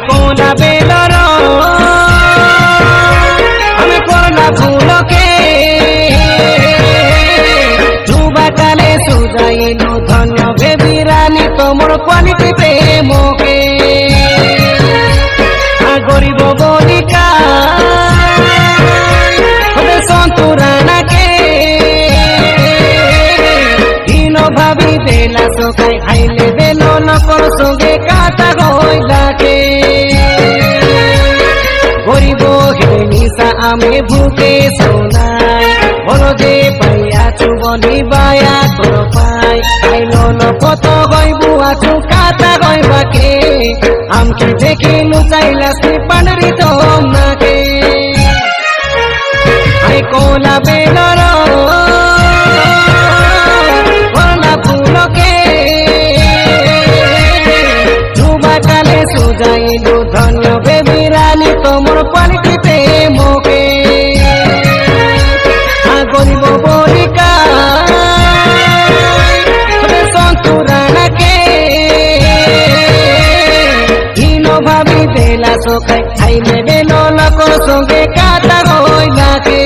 কোলা বেলর আমি করলা ফুলকে যুবা কালে সুজাইলু ধন্য বেবি রানী তোমর কোয়ালিটি প্রেমকে গরিব বলিকা সন্তুরানাকে দিন ভাবি বেলা সকাই আইলে বেল নকর সঙ্গে কাটা গইলাকে গরিব হেলে নিশা আমি ভুকে শোনাই বলো যে পাইয়াছু বলি বায়া তোর পাই আইল কত গইবু আছু কাটা গইবাকে আমকে দেখে লুচাইলাস পানরি তোমাকে আই কোলা বেলর করলা ফুলকে যুবা কালে সুজাইলু ধন্য বেবি রানী তোমর কোয়ালিটি প্রেমকে গরিব বলিকা সন্তুরানাকে হীন ভাবি বেলা সকাই আইলে বেল লোক সঙ্গে কাটা গইলাকে